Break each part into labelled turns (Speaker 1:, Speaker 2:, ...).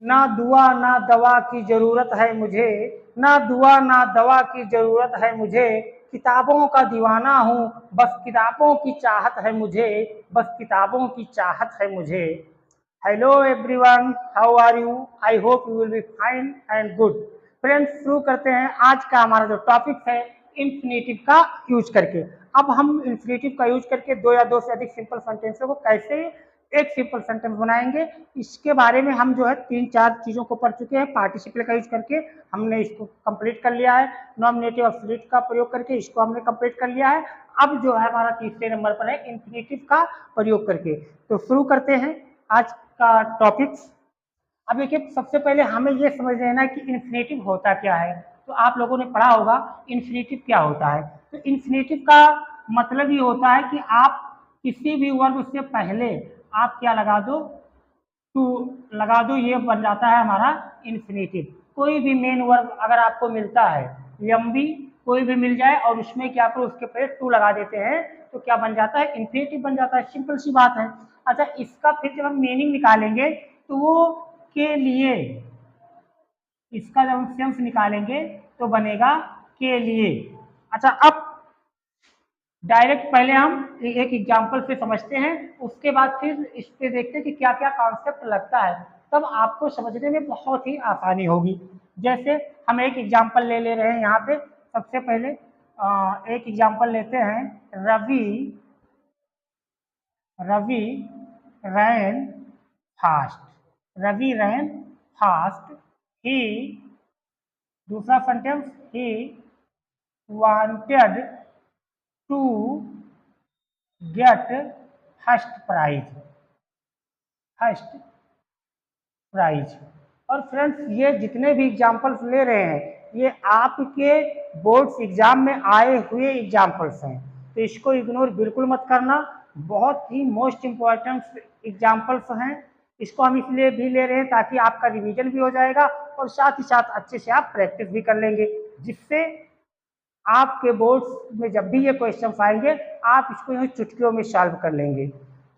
Speaker 1: ना दुआ ना दवा की जरूरत है मुझे, ना दुआ ना दवा की जरूरत है मुझे, किताबों का दीवाना हूँ, बस किताबों की चाहत है मुझे, बस किताबों की चाहत है मुझे। Hello everyone, how are you? I hope you will be fine and good. Friends, शुरू करते हैं आज का हमारा जो टॉपिक है इन्फिनेटिव का यूज करके। अब हम इन्फिनेटिव का यूज करके दो या दो से अधिक सिंपल सेंटेंसों को कैसे एक सिंपल सेंटेंस बनाएंगे, इसके बारे में हम जो है तीन चार चीजों को पढ़ चुके हैं। पार्टिसिपल का यूज करके हमने इसको कंप्लीट कर लिया है, नॉमिनेटिव एब्सोल्यूट का प्रयोग करके इसको हमने कंप्लीट कर लिया है। अब जो है हमारा तीसरे नंबर पर है इन्फिनेटिव का प्रयोग करके। तो शुरू करते हैं आज का टॉपिक्स। अब देखिए, सबसे पहले हमें ये समझ लेना है कि इन्फिनेटिव होता क्या है। तो आप लोगों ने पढ़ा होगा इन्फिनेटिव क्या होता है। तो इन्फिनेटिव का मतलब ये होता है कि आप किसी भी वर्ब से पहले आप क्या लगा दो, टू लगा दो, ये बन जाता है हमारा इन्फिनेटिव। कोई भी मेन वर्ब अगर आपको मिलता है, लंबी कोई भी मिल जाए और उसमें क्या करो, उसके पहले टू लगा देते हैं, तो क्या बन जाता है, इन्फिनेटिव बन जाता है। सिंपल सी बात है। अच्छा, इसका फिर जब हम मीनिंग निकालेंगे तो वो के लिए, इसका जब हम सेंस निकालेंगे तो बनेगा के लिए। अच्छा, अब डायरेक्ट पहले हम एक एग्जाम्पल से समझते हैं, उसके बाद फिर इस पे देखते हैं कि क्या क्या कॉन्सेप्ट लगता है, तब आपको समझने में बहुत ही आसानी होगी। जैसे हम एक एग्जाम्पल ले रहे हैं यहाँ पे। सबसे पहले एक एग्जाम्पल लेते हैं, Ravi Ravi ran fast. Ravi ran fast. ही, दूसरा sentence, he wanted to get first prize. First prize. और फ्रेंड्स, ये जितने भी एग्जाम्पल्स ले रहे हैं ये आपके बोर्ड्स एग्जाम में आए हुए एग्जाम्पल्स हैं, तो इसको इग्नोर बिल्कुल मत करना। बहुत ही मोस्ट इम्पॉर्टेंट एग्जाम्पल्स हैं। इसको हम इसलिए भी ले रहे हैं ताकि आपका रिवीजन भी हो जाएगा और साथ ही साथ अच्छे से आप प्रैक्टिस भी कर लेंगे, जिससे आपके बोर्ड्स में जब भी ये क्वेश्चन आएंगे आप इसको यूं चुटकियों में सॉल्व कर लेंगे।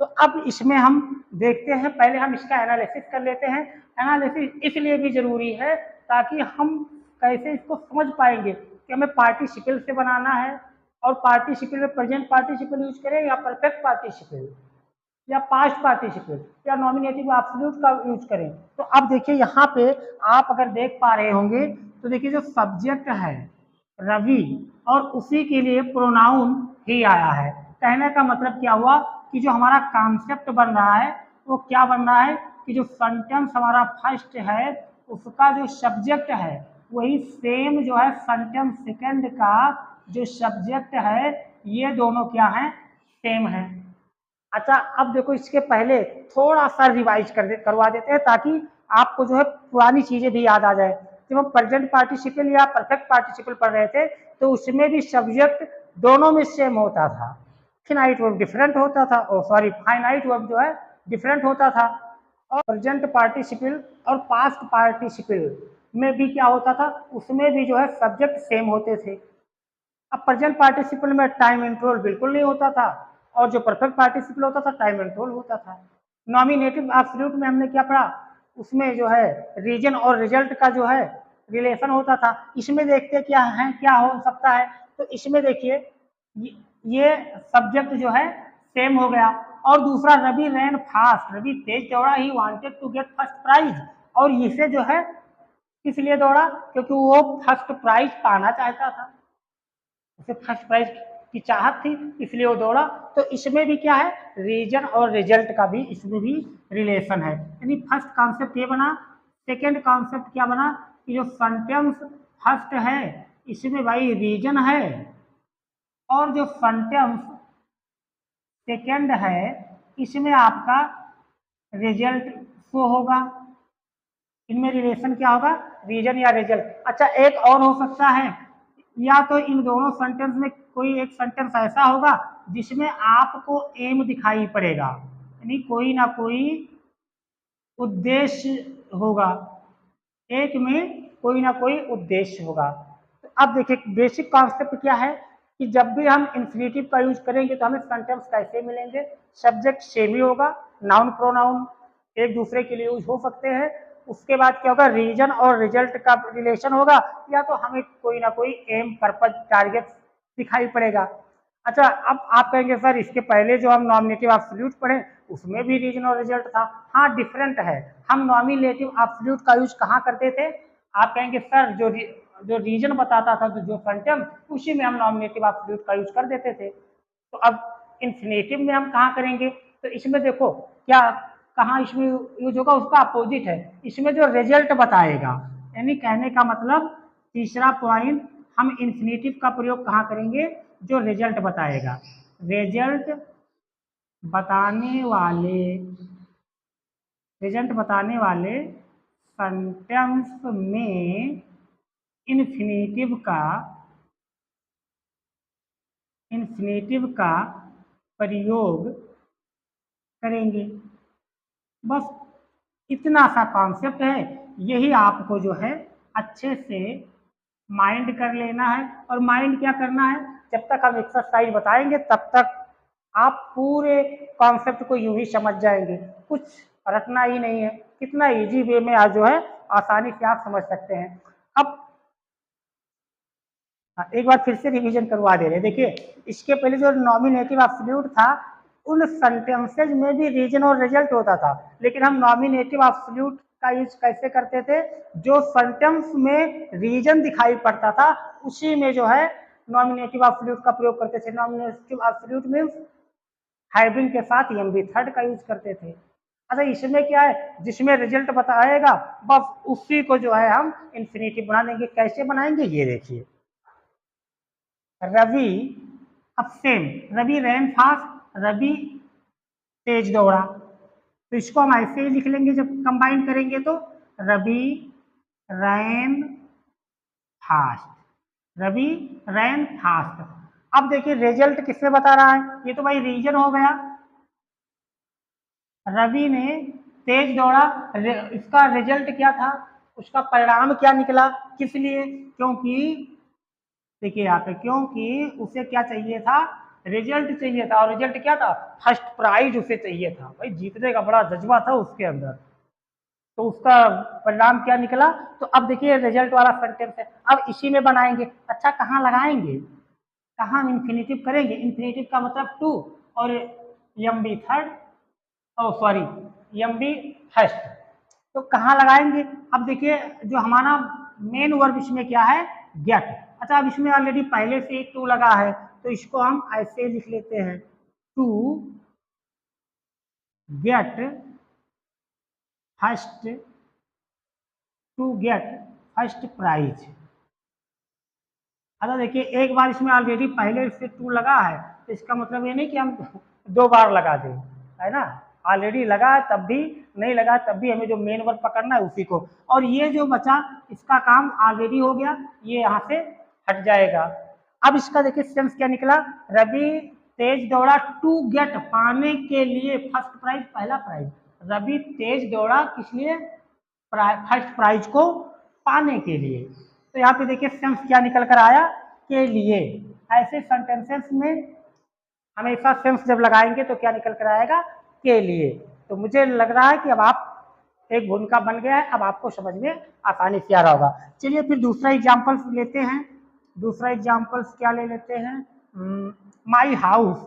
Speaker 1: तो अब इसमें हम देखते हैं, पहले हम इसका एनालिसिस कर लेते हैं। एनालिसिस इसलिए भी जरूरी है ताकि हम कैसे इसको समझ पाएंगे कि हमें पार्टिसिपल से बनाना है, और पार्टिसिपल में प्रेजेंट पार्टिसिपल यूज करें या परफेक्ट पार्टिसिपल या पास्ट पार्टिसिपल या नॉमिनेटिव एब्सोल्यूट का यूज करें। तो अब देखिए यहाँ पे आप अगर देख पा रहे होंगे तो देखिए जो सब्जेक्ट है रवि और उसी के लिए प्रोनाउन ही आया है। कहने का मतलब क्या हुआ कि जो हमारा कॉन्सेप्ट बन रहा है वो क्या बन रहा है कि जो सेंटेंस हमारा फर्स्ट है उसका जो सब्जेक्ट है वही सेम जो है सेंटेंस सेकंड का जो सब्जेक्ट है, ये दोनों क्या है, सेम है। अच्छा, अब देखो इसके पहले थोड़ा सा रिवाइज करवा देते हैं ताकि आपको जो है पुरानी चीजें भी याद आ जाए। जब हम प्रेजेंट पार्टिसिपल या परफेक्ट पार्टिसिपल पढ़ रहे थे तो उसमें भी सब्जेक्ट दोनों में सेम होता था, फिनाइट वर्ब डिफरेंट होता था, फाइनाइट वर्ब जो है डिफरेंट होता था। और प्रेजेंट पार्टिसिपल और पास्ट पार्टिसिपल में भी क्या होता था, उसमें भी जो है सब्जेक्ट सेम होते थे। अब प्रेजेंट पार्टिसिपल में टाइम इंटरवल बिल्कुल नहीं होता था, और जो परफेक्ट पार्टिसिपल होता था टाइम इंटरवल होता था। नॉमिनेटिव एब्सोल्यूट में हमने क्या पढ़ा, उसमें जो है रीजन और रिजल्ट का जो है रिलेशन होता था। इसमें देखते क्या है, क्या हो सकता है। तो इसमें देखिए ये सब्जेक्ट जो है सेम हो गया। और दूसरा, रवि रैन फास्ट, रवि तेज दौड़ा, he wanted to get first prize, और इसे जो है किस लिए दौड़ा, क्योंकि वो फर्स्ट प्राइज पाना चाहता था, उसे फर्स्ट प्राइज की चाहत थी, इसलिए वो दौड़ा। तो इसमें भी क्या है, रीजन और रिजल्ट का भी इसमें भी रिलेशन है। यानी फर्स्ट कॉन्सेप्ट ये बना। सेकेंड कॉन्सेप्ट क्या बना कि जो सेंटेंस फर्स्ट है इसमें भाई रीजन है, और जो सेंटेंस सेकेंड है इसमें आपका रिजल्ट शो होगा। इनमें रिलेशन क्या होगा, रीजन या रिजल्ट। अच्छा, एक और हो सकता है, या तो इन दोनों सेंटेंस में कोई एक सेंटेंस ऐसा होगा जिसमें आपको एम दिखाई पड़ेगा, यानी कोई ना कोई उद्देश्य होगा, एक में कोई ना कोई उद्देश्य होगा। तो अब देखिए बेसिक कॉन्सेप्ट क्या है कि जब भी हम इन्फिनेटिव का यूज करेंगे तो हमें सेंटेंस कैसे मिलेंगे, सब्जेक्ट सेम ही होगा, नाउन प्रोनाउन एक दूसरे के लिए यूज हो सकते हैं, उसके बाद क्या होगा, रीजन और रिजल्ट का रिलेशन होगा, या तो हमें कोई ना कोई एम पर्पज टारगेट दिखाई पड़ेगा। अच्छा, अब आप कहेंगे सर इसके पहले जो हम नॉमिनेटिव एब्सोल्यूट पढ़े उसमें भी रीजन और रिजल्ट था। हाँ, डिफरेंट है। हम नॉमिनेटिव एब्सोल्यूट का यूज कहाँ करते थे? आप कहेंगे सर जो रीजन बताता था, जो सेंटेंस, उसी में हम नॉमिनेटिव एब्सोल्यूट का यूज कर देते थे। तो अब इन्फिनेटिव में हम कहाँ करेंगे? तो इसमें देखो क्या, कहाँ इसमें यूज होगा, उसका अपोजिट है। इसमें जो रिजल्ट बताएगा, यानी कहने का मतलब तीसरा पॉइंट, हम इन्फिनेटिव का प्रयोग कहाँ करेंगे? जो रिजल्ट बताएगा। रिजल्ट बताने वाले रिजल्ट बताने वाले सेंटेंस में इन्फिनेटिव का प्रयोग करेंगे। बस इतना सा कॉन्सेप्ट है, यही आपको जो है अच्छे से माइंड कर लेना है। और माइंड क्या करना है, जब तक हम एक्सरसाइज बताएंगे तब तक आप पूरे कॉन्सेप्ट को यूं ही समझ जाएंगे, कुछ रटना ही नहीं है। कितना इजी वे में आज जो है आसानी से आप समझ सकते हैं। अब एक बार फिर से रिवीजन करवा दे रहे हैं। देखिए, इसके पहले जो नॉमिनेटिव एब्सोल्यूट था, उन सेंटेंसेज में भी रीजन और रिजल्ट होता था, लेकिन हम नॉमिनेटिव एब्सोल्यूट का यूज कैसे करते थे? जो सेंटेंस में रीजन दिखाई पड़ता था उसी में जो है नॉमिनेटिव एब्सोल्यूट का प्रयोग करते थे। नॉमिनेटिव एब्सोल्यूट मींस हैविंग के साथ एमबी थर्ड का यूज करते थे। अच्छा, इसमें क्या है, जिसमें रिजल्ट बताएगा बस उसी को जो है हम इन्फिनेटिव बना देंगे। कैसे बनाएंगे ये देखिए। रवि, अब same, Ravi ran fast, Ravi तेज दौड़ा, तो इसको हम ऐसे ही लिख लेंगे जब कंबाइन करेंगे तो Ravi ran fast, Ravi ran fast. अब देखिए रिजल्ट किसमें बता रहा है, ये तो भाई रीजन हो गया। रवि ने तेज दौड़ा, इसका रिजल्ट क्या था, उसका परिणाम क्या निकला, किस लिए? क्योंकि देखिए यहाँ पे, क्योंकि उसे क्या चाहिए था, रिजल्ट चाहिए था। और रिजल्ट क्या था, फर्स्ट प्राइज उसे चाहिए था। भाई जीतने का बड़ा जज्बा था उसके अंदर, तो उसका परिणाम क्या निकला। तो अब देखिए रिजल्ट वाला सेंटेंस है, अब इसी में बनाएंगे। अच्छा, कहाँ लगाएंगे, कहाँ हम इन्फिनेटिव करेंगे? इन्फिनेटिव का मतलब टू, और एम बी थर्ड, ओ सॉरी एम बी फर्स्ट, तो कहाँ लगाएंगे? अब देखिए जो हमारा मेन वर्ब इसमें क्या है, गेट। अच्छा, अब इसमें ऑलरेडी पहले से एक टू लगा है, तो इसको हम ऐसे लिख लेते हैं, to get first, to get first prize. अच्छा देखिए, एक बार इसमें ऑलरेडी पहले से टू लगा है, तो इसका मतलब ये नहीं कि हम दो बार लगा दें, है ना। ऑलरेडी लगा है तब भी, नहीं लगा तब भी, हमें जो मेन वर्ब पकड़ना है उसी को। और ये जो बचा, इसका काम ऑलरेडी हो गया, ये यहाँ से हट जाएगा। अब इसका देखिए सेंस क्या निकला, रवि तेज दौड़ा टू गेट, पाने के लिए फर्स्ट प्राइज, पहला प्राइज। रवि तेज दौड़ा किस लिए, फर्स्ट प्राइज को पाने के लिए। तो यहाँ पे देखिए सेंस क्या निकल कर आया, के लिए। ऐसे सेंटेंसेस में हमेशा सेंस जब लगाएंगे तो क्या निकल कर आएगा, के लिए। तो मुझे लग रहा है कि अब आप एक भूमिका बन गया है, अब आपको समझ में आसानी से आ रहा होगा। चलिए फिर दूसरा एग्जाम्पल्स लेते हैं। दूसरा एग्जाम्पल्स क्या ले लेते हैं, my house,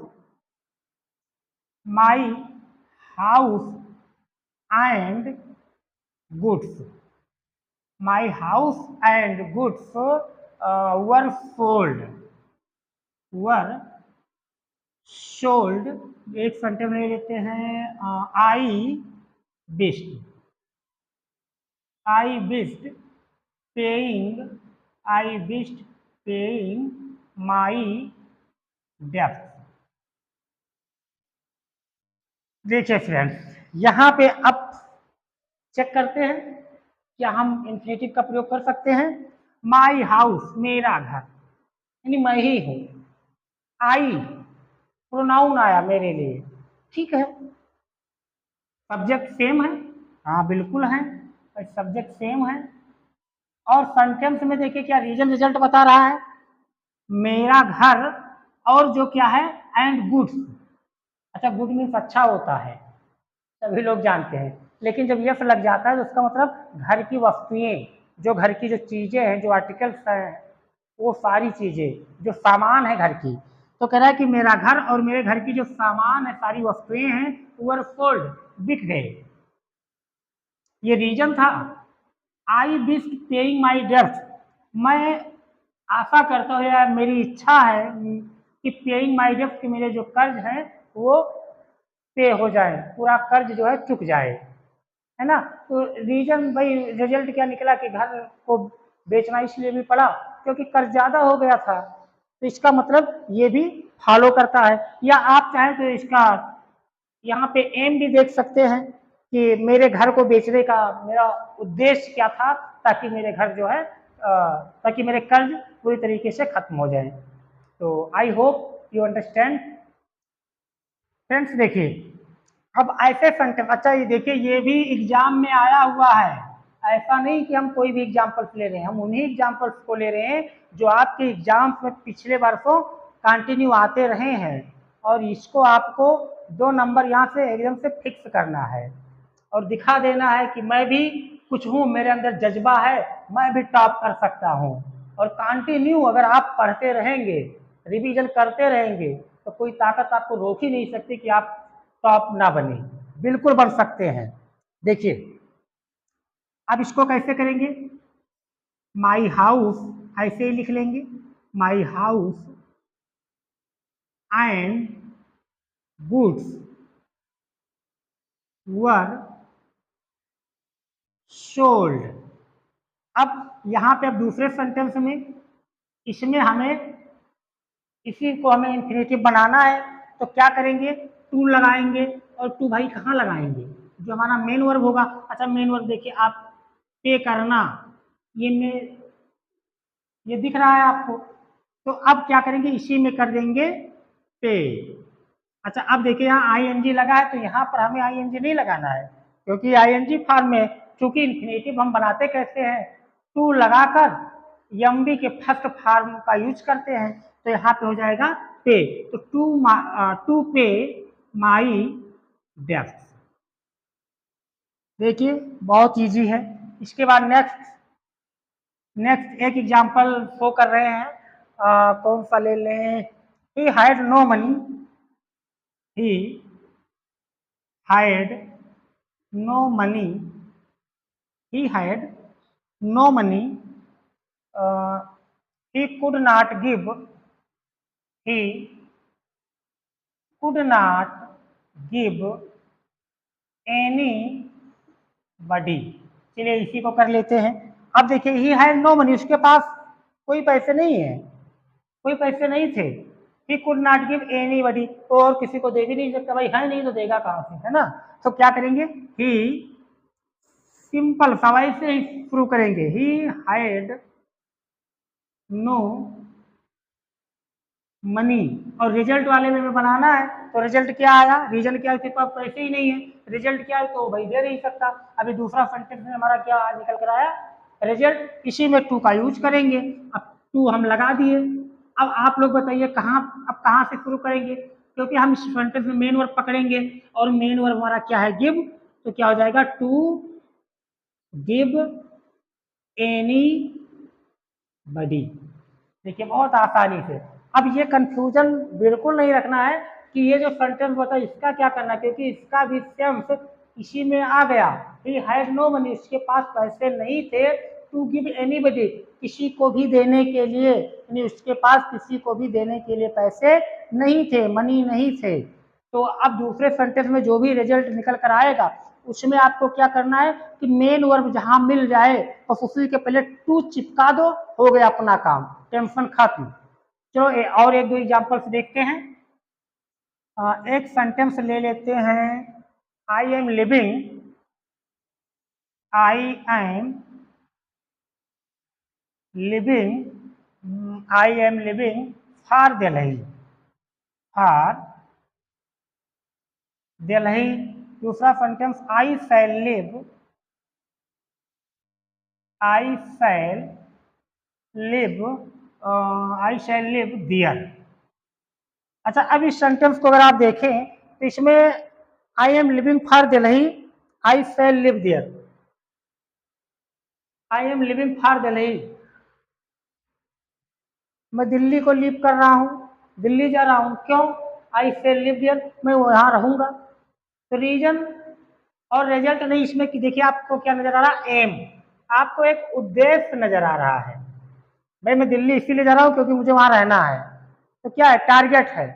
Speaker 1: my house and goods, my house and goods were sold, एक सेंटेंस में लेते हैं, I wished paying my debts। देखिए फ्रेंड्स, यहाँ पे अब चेक करते हैं क्या हम इन्फिनेटिव का प्रयोग कर सकते हैं। माई हाउस, मेरा घर, यानी मैं ही हूँ। आई, प्रोनाउन आया मेरे लिए, ठीक है। सब्जेक्ट सेम है, हाँ बिल्कुल है, सब्जेक्ट सेम है। और सेंटेंस में देखिए क्या रीजन रिजल्ट बता रहा है, मेरा घर, और जो क्या है, एंड गुड्स। अच्छा, गुड मीन्स अच्छा होता है, सभी लोग जानते हैं। लेकिन जब यस लग जाता है तो उसका मतलब घर की वस्तुएं, जो घर की जो चीजें हैं, जो आर्टिकल्स हैं, वो सारी चीजें जो सामान है घर की। तो कह रहा है कि मेरा घर और मेरे घर की जो सामान है, सारी वस्तुएं हैं, वर सोल्ड, बिक गए। ये रीजन था। आई विश पेइंग माई डेब्ट, मैं आशा करता हूँ या मेरी इच्छा है कि पेइंग माई डेब्ट, कि मेरे जो कर्ज है वो पे हो जाए, पूरा कर्ज जो है चुक जाए, है ना। तो रीजन भाई रिजल्ट क्या निकला कि घर को बेचना इसलिए भी पड़ा क्योंकि कर्ज ज्यादा हो गया था। तो इसका मतलब ये भी फॉलो करता है। या आप चाहें तो इसका यहाँ पे एम भी देख सकते हैं कि मेरे घर को बेचने का मेरा उद्देश्य क्या था, ताकि मेरे घर जो है ताकि मेरे कर्ज पूरी तरीके से खत्म हो जाए। तो आई होप यू अंडरस्टैंड। फ्रेंड्स देखिए, अब ऐसे सेंटेंस, अच्छा ये देखिए ये भी एग्जाम में आया हुआ है, ऐसा नहीं कि हम कोई भी एग्जाम्पल्स ले रहे हैं, हम उन्हीं एग्जाम्पल्स को ले रहे हैं जो आपके एग्जाम्स में पिछले वर्षों कंटिन्यू आते रहे हैं, और इसको आपको 2 नंबर यहाँ से एकदम से फिक्स करना है और दिखा देना है कि मैं भी कुछ हूँ, मेरे अंदर जज्बा है, मैं भी टॉप कर सकता हूँ। और कंटिन्यू अगर आप पढ़ते रहेंगे, रिवीजन करते रहेंगे, तो कोई ताकत आपको रोक ही नहीं सकती कि आप टॉप ना बने, बिल्कुल बन सकते हैं। देखिए अब इसको कैसे करेंगे, माई हाउस ऐसे ही लिख लेंगे, my house and goods were sold. अब यहाँ पे अब दूसरे सेंटेंस में इसमें हमें इसी को हमें इन्फिनेटिव बनाना है, तो क्या करेंगे, टू लगाएंगे। और टू भाई कहाँ लगाएंगे, जो हमारा मेन वर्ब होगा। अच्छा मेन वर्ब देखिए आप, पे करना, ये दिख रहा है आपको, तो अब क्या करेंगे, इसी में कर देंगे पे। अच्छा अब देखिए यहाँ आई एन जी लगा है, तो यहाँ पर हमें आई एन जी नहीं लगाना है, क्योंकि आई एन जी फॉर्म में, चूंकि इन्फिनेटिव हम बनाते कैसे हैं, टू लगाकर एम बी के फर्स्ट फॉर्म का यूज करते हैं, तो यहाँ पे हो जाएगा पे। तो टू पे माई डेब्ट। देखिए बहुत इजी है। इसके बाद नेक्स्ट एक एग्जांपल शो कर रहे हैं, कौन सा ले लें, he had no money, he had no money, he had no money, he could not give, he could not give anybody। चलिए इसी को कर लेते हैं। अब देखिए ही हैड नो मनी, उसके पास कोई पैसे नहीं है, कोई पैसे नहीं थे। He could not give anybody, तो और किसी को दे भी नहीं सकता, भाई है नहीं तो देगा कहाँ से, है ना। तो क्या करेंगे, ही सिंपल सवाई से ही शुरू करेंगे, ही हैड नो मनी, और रिजल्ट वाले में बनाना है, तो रिजल्ट क्या आया, रीजन क्या है, उसके पास पैसे ही नहीं है, रिजल्ट क्या है, तो भाई दे नहीं सकता। अभी दूसरा सेंटेंस में हमारा क्या निकल कर आया, रिजल्ट, इसी में टू का यूज करेंगे। अब टू हम लगा दिए। अब आप लोग बताइए कहाँ से शुरू करेंगे, क्योंकि हम इस सेंटेंस में मेन वर्ब पकड़ेंगे, और मेन वर्ब हमारा क्या है, गिव, तो क्या हो जाएगा, टू गिव एनी बडी। देखिए बहुत आसानी से। अब ये कंफ्यूजन बिल्कुल नहीं रखना है कि ये जो सेंटेंस बता इसका क्या करना है, क्योंकि इसका भी सेंस इसी में आ गया। ही हैड नो मनी, इसके पास पैसे नहीं थे, टू गिव एनीबडी, किसी को भी देने के लिए, यानी उसके पास किसी को भी देने के लिए पैसे नहीं थे, मनी नहीं थे। तो अब दूसरे सेंटेंस में जो भी रिजल्ट निकल कर आएगा उसमें आपको क्या करना है कि मेन वर्ब जहां मिल जाए बस उसी के पहले टू चिपका दो, हो गया अपना काम, टेंशन खत्म। चलो और एक दो एग्जांपल्स देखते हैं। एक सेंटेंस ले लेते हैं, आई am living, I am living, I am living for Delhi, for Delhi. दूसरा सेंटेंस, आई शैल लिव, आई शैल लिव, आई शैल लिव दियर। अच्छा अब इस सेंटेंस को अगर आप देखें तो इसमें I am living for Delhi, I shall live there, I am living for Delhi, मैं दिल्ली को लिव कर रहा हूँ, दिल्ली जा रहा हूँ, क्यों? आई शैल लिव देयर, मैं वहाँ रहूंगा। तो रीजन और रिजल्ट नहीं, इसमें कि देखिए आपको क्या नजर आ रहा है, एम, आपको एक उद्देश्य नजर आ रहा है। भाई मैं दिल्ली इसीलिए जा रहा हूँ क्योंकि मुझे वहां रहना है, तो क्या है, टारगेट है।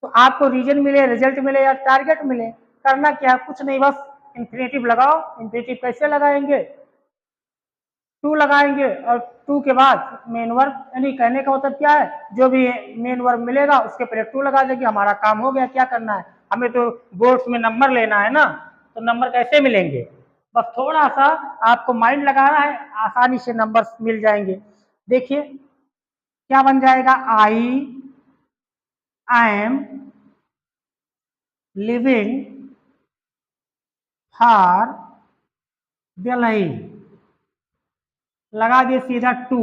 Speaker 1: तो आपको रीजन मिले, रिजल्ट मिले या टारगेट मिले, करना क्या है, कुछ नहीं, बस इंफिनिटिव लगाओ। इंफिनिटिव कैसे लगाएंगे, टू लगाएंगे और टू के बाद मेन वर्ब, यानी कहने का मतलब क्या है, जो भी मेन वर्ब मिलेगा उसके पहले टू लगा देंगे, हमारा काम हो गया। क्या करना है, हमें तो बोर्ड्स में नंबर लेना है ना, तो नंबर कैसे मिलेंगे, बस थोड़ा सा आपको माइंड लगाना है, आसानी से नंबर मिल जाएंगे। देखिए क्या बन जाएगा, आई एम लिविंग फॉर दिल्ली, लगा दिए सीधा टू,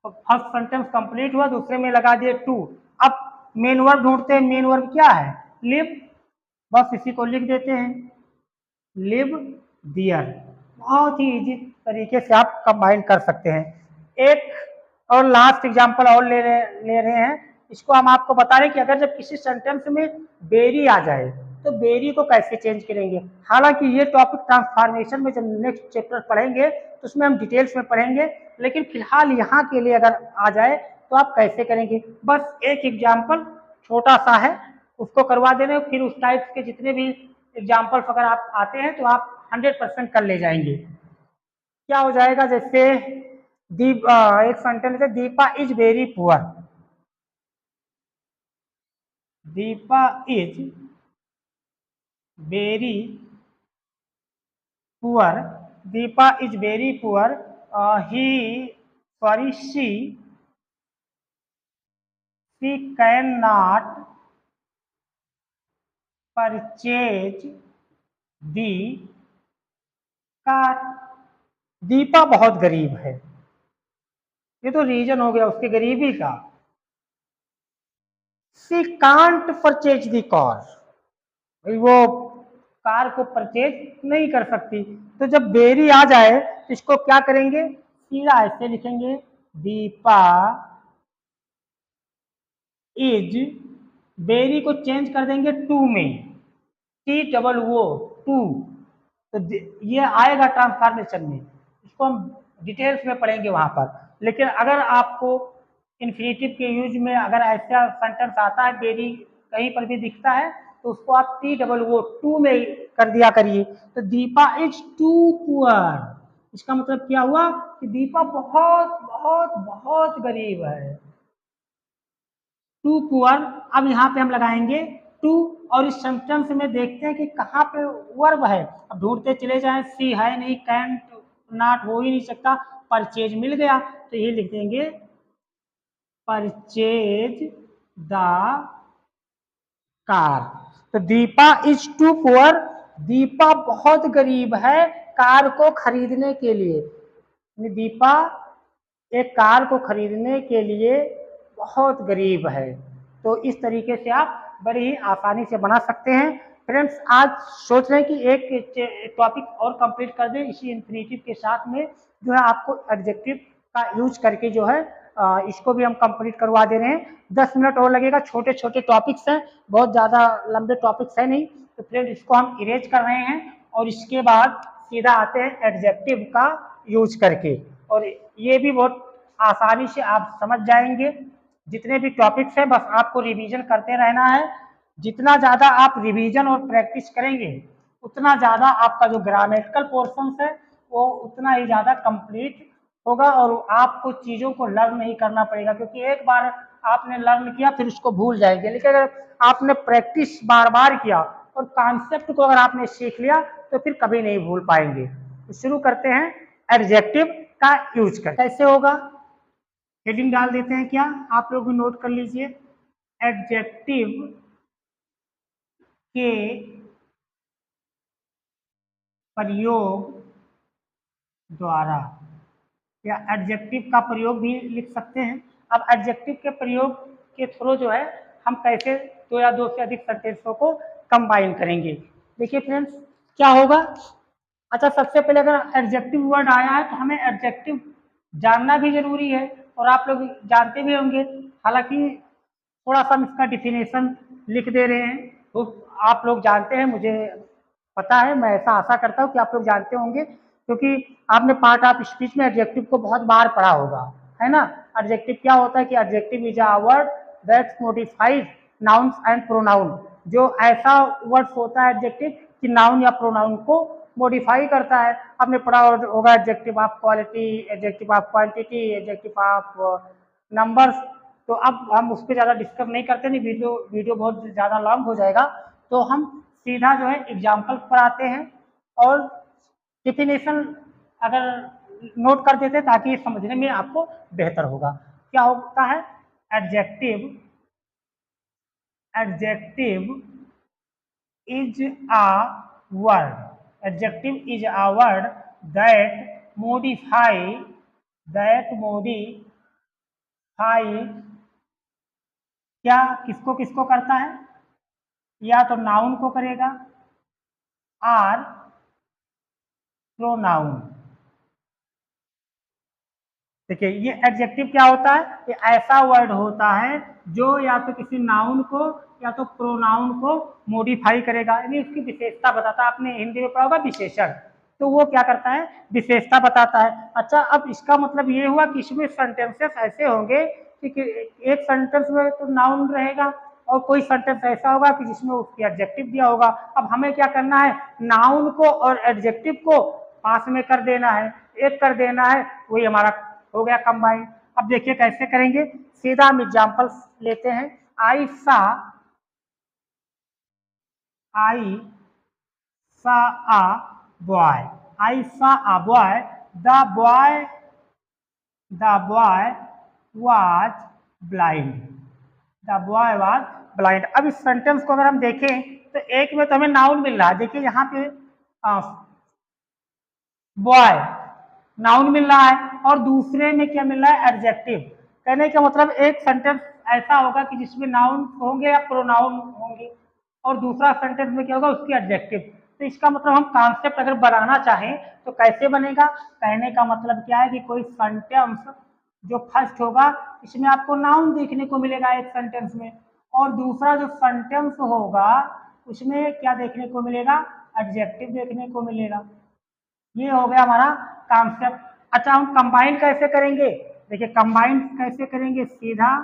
Speaker 1: फर्स्ट सेंटेंस कंप्लीट हुआ, दूसरे में लगा दिए टू। अब मेन वर्ब ढूंढते हैं, मेन वर्ब क्या है, लिव, बस इसी को लिख देते हैं, लिव दियर। बहुत ही इजी तरीके से आप कंबाइन कर सकते हैं। एक और लास्ट एग्जांपल और ले रहे हैं, इसको हम आपको बता रहे हैं कि अगर जब किसी सेंटेंस में बेरी आ जाए तो बेरी को कैसे चेंज करेंगे। हालांकि ये टॉपिक ट्रांसफॉर्मेशन में जब नेक्स्ट चैप्टर पढ़ेंगे तो उसमें हम डिटेल्स में पढ़ेंगे, लेकिन फिलहाल यहाँ के लिए अगर आ जाए तो आप कैसे करेंगे, बस एक एग्जाम्पल छोटा सा है उसको करवा देने, फिर उस टाइप के जितने भी एग्जाम्पल्स अगर आप आते हैं तो आप 100% कर ले जाएंगे। क्या हो जाएगा, जैसे एक सेंटेंस है, Deepa is very poor, Deepa is very poor, Deepa is very poor, he sorry she can not purchase the car, Deepa बहुत गरीब है, ये तो रीजन हो गया उसकी गरीबी का। She can't purchase the car, भाई वो कार को परचेज नहीं कर सकती। तो जब बेरी आ जाए तो इसको क्या करेंगे, सीधा ऐसे लिखेंगे, दीपा इज, बेरी को चेंज कर देंगे टू में, टी डबल वो टू, तो ये आएगा ट्रांसफॉर्मेशन में, इसको हम डिटेल्स में पढ़ेंगे वहां पर। लेकिन अगर आपको इन्फिनिटिव के यूज में अगर ऐसा सेंटेंस आता है, बेरी कहीं पर भी दिखता है, तो उसको आप टी डबल वो टू में कर दिया करिए। तो दीपा इज टू पुअर, इसका मतलब क्या हुआ कि दीपा बहुत बहुत बहुत गरीब है, टू पुअर। अब यहाँ पे हम लगाएंगे टू, और इस सेंटेंस में देखते हैं कि कहाँ पे वर्ब है, अब ढूंढते चले जाएं, सी है नहीं, कैंट नॉट हो ही नहीं सकता, परचेज मिल गया, तो ये लिख देंगे परचेज द कार। तो Deepa is too poor, Deepa बहुत गरीब है कार को खरीदने के लिए, दीपा एक कार को खरीदने के लिए बहुत गरीब है। तो इस तरीके से आप बड़ी ही आसानी से बना सकते हैं। फ्रेंड्स आज सोच रहे हैं कि एक टॉपिक और कंप्लीट कर दें इसी इन्फिनिटिव के साथ में, जो है आपको एडजेक्टिव का यूज करके जो है इसको भी हम कंप्लीट करवा दे रहे हैं। 10 मिनट और लगेगा, छोटे छोटे टॉपिक्स हैं, बहुत ज़्यादा लंबे टॉपिक्स है नहीं। तो फ्रेंड इसको हम इरेज कर रहे हैं और इसके बाद सीधा आते हैं एडजेक्टिव का यूज करके, और ये भी बहुत आसानी से आप समझ जाएंगे। जितने भी टॉपिक्स हैं बस आपको रिवीजन करते रहना है, जितना ज़्यादा आप रिवीजन और प्रैक्टिस करेंगे उतना ज़्यादा आपका जो ग्रामेटिकल पोर्शन है वो उतना ही ज़्यादा कंप्लीट होगा, और आपको चीज़ों को लर्न नहीं करना पड़ेगा, क्योंकि एक बार आपने लर्न किया फिर उसको भूल जाएंगे। लेकिन अगर आपने प्रैक्टिस बार बार किया और कॉन्सेप्ट को अगर आपने सीख लिया तो फिर कभी नहीं भूल पाएंगे। तो शुरू करते हैं एडजेक्टिव का यूज कर, कैसे होगा, हेडिंग डाल देते हैं, क्या आप लोग भी नोट कर लीजिए, एडजेक्टिव के प्रयोग द्वारा, या एडजेक्टिव का प्रयोग भी लिख सकते हैं। अब एडजेक्टिव के प्रयोग के थ्रू जो है हम कैसे दो या दो से अधिक सेंटेंसों को कंबाइन करेंगे। देखिए फ्रेंड्स क्या होगा, अच्छा, सबसे पहले अगर एडजेक्टिव वर्ड आया है तो हमें एडजेक्टिव जानना भी जरूरी है, और आप लोग जानते भी होंगे। हालांकि थोड़ा सा हम इसका डिफिनेशन लिख दे रहे हैं, तो आप लोग जानते हैं, मुझे पता है, मैं ऐसा आशा करता हूँ कि आप लोग जानते होंगे, क्योंकि आपने पार्ट ऑफ स्पीच में एडजेक्टिव को बहुत बार पढ़ा होगा, है ना। एडजेक्टिव क्या होता है कि adjective is a word that modifies nouns and pronoun. जो ऐसा वर्ड्स होता है एडजेक्टिव कि नाउन या प्रोनाउन को मॉडिफाई करता है। आपने पढ़ा होगा adjective of quality, adjective of quantity, adjective of numbers. तो अब हम उस पर ज़्यादा डिस्कस नहीं करते, नहीं वीडियो बहुत ज़्यादा लॉन्ग हो जाएगा। तो हम सीधा जो है एग्जाम्पल पर आते हैं और डिफिनेशन अगर नोट कर देते ताकि समझने में आपको बेहतर होगा। क्या होता है adjective? Adjective is a word, adjective is a word that modify, that modify क्या किसको किसको करता है? या तो नाउन को करेगा और प्रोनाउन। देखिए ये एडजेक्टिव क्या होता है, ये ऐसा वर्ड होता है जो या तो किसी नाउन को या तो प्रोनाउन को मॉडिफाई करेगा, यानी उसकी विशेषता बताता है। आपने हिंदी में पढ़ा होगा विशेषण, तो वो क्या करता है, विशेषता बताता है। अच्छा, अब इसका मतलब ये हुआ कि इसमें सेंटेंसेस ऐसे होंगे कि एक सेंटेंस में तो नाउन रहेगा और कोई सेंटेंस ऐसा होगा कि जिसमें उसकी एडजेक्टिव दिया होगा। अब हमें क्या करना है, नाउन को और एडजेक्टिव को पास में कर देना है, एक कर देना है, वही हमारा हो गया कंबाइन। अब देखिए कैसे करेंगे, सीधा हम एग्जाम्पल लेते हैं। आई सा, आई सा आ बॉय, आई सा आ boy, the boy, the boy was blind, the boy was blind. अब इस सेंटेंस को अगर हम देखें तो एक में तो हमें नाउन मिल रहा है, देखिए यहाँ पे बॉय नाउन मिल रहा है और दूसरे में क्या मिल रहा है, एडजेक्टिव। कहने का मतलब एक सेंटेंस ऐसा होगा कि जिसमें नाउन होंगे या प्रोनाउन होंगे, और दूसरा सेंटेंस में क्या होगा, उसकी एडजेक्टिव। तो इसका मतलब हम कॉन्सेप्ट अगर बनाना चाहें तो कैसे बनेगा, कहने का मतलब क्या है कि कोई सेंटेंस जो फर्स्ट होगा इसमें आपको नाउन देखने को मिलेगा एक सेंटेंस में, और दूसरा जो सेंटेंस होगा उसमें क्या देखने को मिलेगा, एडजेक्टिव देखने को मिलेगा। ये हो गया हमारा कॉन्सेप्ट। अच्छा, हम कंबाइन कैसे करेंगे, देखिए कंबाइन कैसे करेंगे, सीधा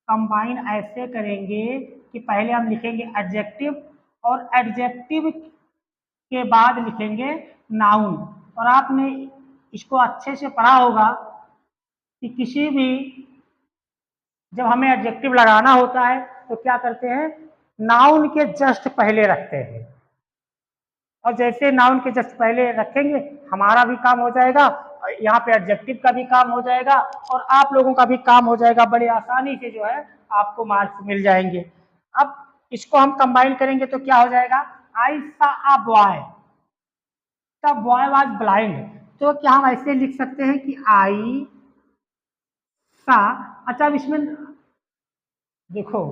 Speaker 1: कंबाइन ऐसे करेंगे कि पहले हम लिखेंगे एडजेक्टिव और एडजेक्टिव के बाद लिखेंगे नाउन। और आपने इसको अच्छे से पढ़ा होगा कि किसी भी जब हमें एडजेक्टिव लगाना होता है तो क्या करते हैं, नाउन के जस्ट पहले रखते हैं, और जैसे नाउन के जस्ट पहले रखेंगे हमारा भी काम हो जाएगा, यहाँ पे एडजेक्टिव का भी काम हो जाएगा और आप लोगों का भी काम हो जाएगा, बड़ी आसानी से जो है आपको मार्क्स मिल जाएंगे। अब इसको हम कंबाइन करेंगे तो क्या हो जाएगा, आई सा a boy, the boy was blind. तो क्या हम ऐसे लिख सकते हैं कि आई सा, अच्छा अब इसमें देखो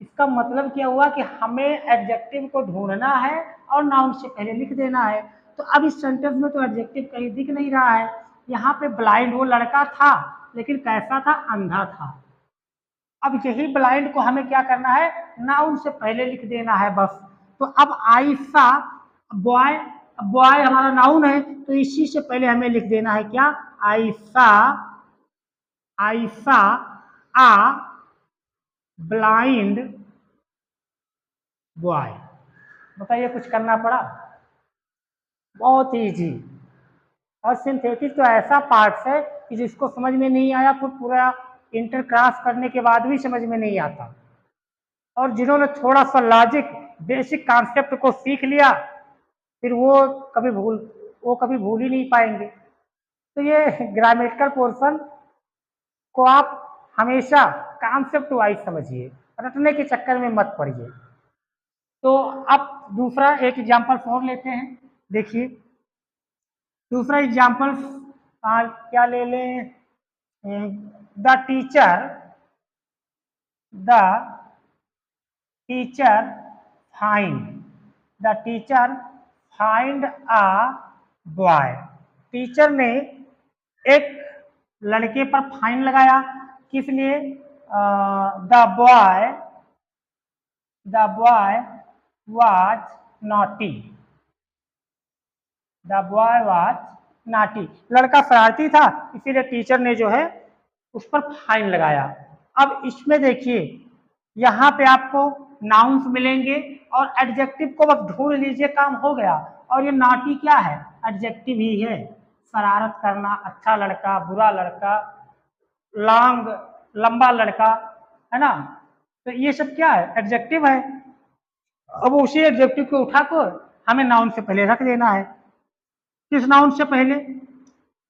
Speaker 1: इसका मतलब क्या हुआ कि हमें एडजेक्टिव को ढूंढना है और नाउन से पहले लिख देना है। तो अब इस सेंटेंस में तो एडजेक्टिव कहीं दिख नहीं रहा है। यहाँ पे ब्लाइंड वो लड़का था, लेकिन कैसा था, अंधा था। अब यही ब्लाइंड को हमें क्या करना है, नाउन से पहले लिख देना है बस। तो अब आयशा बॉय, बॉय हमारा नाउन है तो इसी से पहले हमें लिख देना है क्या, आयशा, आयशा आ ब्लाइंड बॉय। बताइए कुछ करना पड़ा, बहुत इजी। और सिंथेटिक तो ऐसा पार्ट है कि जिसको समझ में नहीं आया तो पूरा इंटर क्रॉस करने के बाद भी समझ में नहीं आता, और जिन्होंने थोड़ा सा लॉजिक बेसिक कॉन्सेप्ट को सीख लिया फिर वो कभी भूल ही नहीं पाएंगे। तो ये ग्रामेटिकल पोर्शन को आप हमेशा कॉन्सेप्ट वाइज समझिए, रटने के चक्कर में मत पड़िए। तो अब दूसरा एक एग्जाम्पल और लेते हैं। देखिए दूसरा एग्जाम्पल क्या ले लें, the teacher, the teacher find, the teacher find a boy. Teacher ने एक लड़के पर फाइन लगाया, किस लिए? The boy was naughty. The boy was naughty, लड़का शरारती था, इसीलिए टीचर ने जो है उस पर फाइन लगाया। अब इसमें देखिए यहाँ पे आपको नाउन्स मिलेंगे और एडजेक्टिव को बस ढूंढ लीजिए, काम हो गया। और ये नॉटी क्या है? एडजेक्टिव ही है। शरारत करना, अच्छा लड़का, बुरा लड़का, लंबा लड़का, है ना? तो ये सब क्या है? एडजेक्टिव है। अब उसी एडजेक्टिव को उठाकर हमें नाउन से पहले रख देना है। किस नाउन से पहले?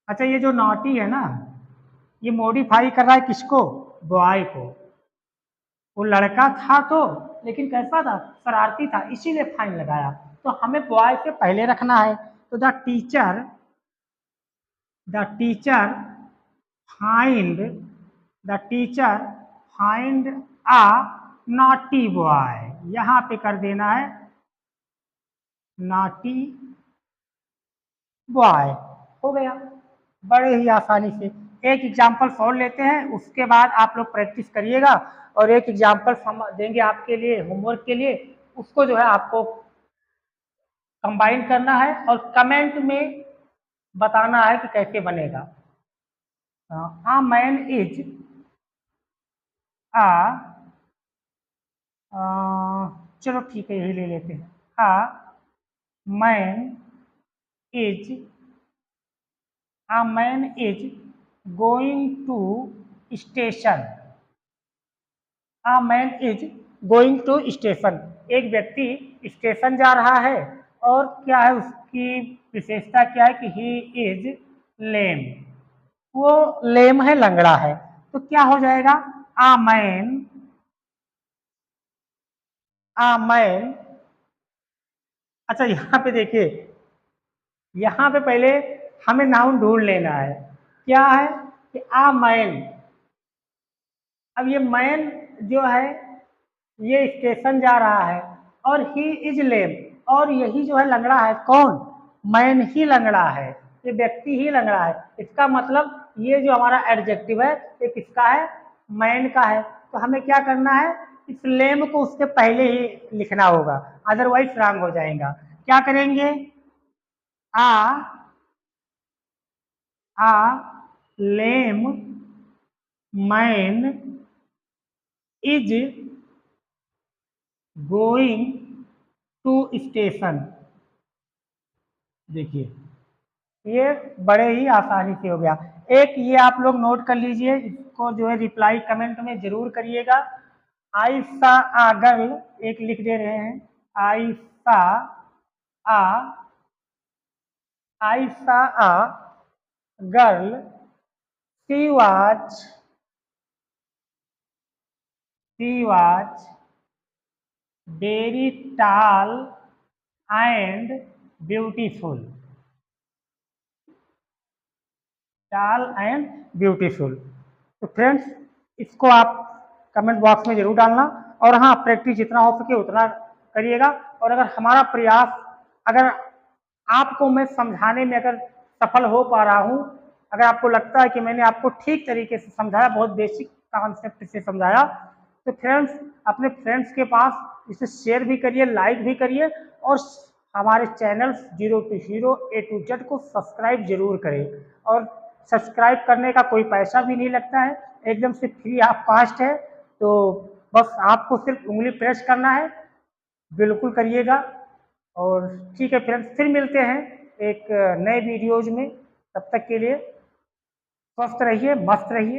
Speaker 1: अच्छा, ये जो नॉटी है ना, ये मॉडिफाई कर रहा है किसको? बॉय को। वो लड़का था तो, लेकिन कैसा था? शरारती था, इसीलिए फाइन लगाया। तो हमें बॉय से पहले रखना है। तो the teacher find a naughty boy, यहां पे कर देना है नॉटी बॉय। हो गया बड़े ही आसानी से। एक एग्जाम्पल सॉल्व लेते हैं, उसके बाद आप लोग प्रैक्टिस करिएगा, और एक एग्जाम्पल देंगे आपके लिए होमवर्क के लिए, उसको जो है आपको कंबाइन करना है और कमेंट में बताना है कि कैसे बनेगा। आ मैन इज चलो ठीक है, यही ले लेते हैं। Man is going to station. Man is going to station, एक व्यक्ति स्टेशन जा रहा है, और क्या है उसकी विशेषता क्या है कि ही इज लेम, वो लेम है, लंगड़ा है। तो क्या हो जाएगा? आ मैन। अच्छा, यहाँ पे देखिए, यहाँ पे पहले हमें नाउन ढूंढ लेना है। क्या है कि आ मैन। अब ये मैन जो है ये स्टेशन जा रहा है, और ही इज लेम, और यही जो है लंगड़ा है। कौन? मैन ही लंगड़ा है, ये व्यक्ति ही लंगड़ा है। इसका मतलब ये जो हमारा एडजेक्टिव है ये किसका है? मैन का है। तो हमें क्या करना है? इस लेम को उसके पहले ही लिखना होगा, अदरवाइज रॉन्ग हो जाएगा। क्या करेंगे? A lame man is going to station. देखिए ये बड़े ही आसानी से हो गया। एक ये आप लोग नोट कर लीजिए, इसको जो है रिप्लाई कमेंट में जरूर करिएगा। आई सा आ गर्ल, एक लिख दे रहे हैं, आई सा आ गर्ल, शी वाज वेरी टाल एंड ब्यूटीफुल। टाल एंड ब्यूटीफुल। तो फ्रेंड्स, इसको आप कमेंट बॉक्स में जरूर डालना, और हाँ, प्रैक्टिस जितना हो सके उतना करिएगा। और अगर हमारा प्रयास, अगर आपको मैं समझाने में अगर सफल हो पा रहा हूँ, अगर आपको लगता है कि मैंने आपको ठीक तरीके से समझाया, बहुत बेसिक कॉन्सेप्ट से समझाया, तो फ्रेंड्स अपने फ्रेंड्स के पास इसे शेयर भी करिए, लाइक भी करिए, और हमारे channel 0 to hero A to Z को सब्सक्राइब जरूर करें। और सब्सक्राइब करने का कोई पैसा भी नहीं लगता है, एकदम से फ्री ऑफ कॉस्ट है। तो बस आपको सिर्फ उंगली प्रेस करना है, बिल्कुल करिएगा। और ठीक है फ्रेंड्स, फिर मिलते हैं एक नए वीडियोज में। तब तक के लिए स्वस्थ रहिए, मस्त रहिए।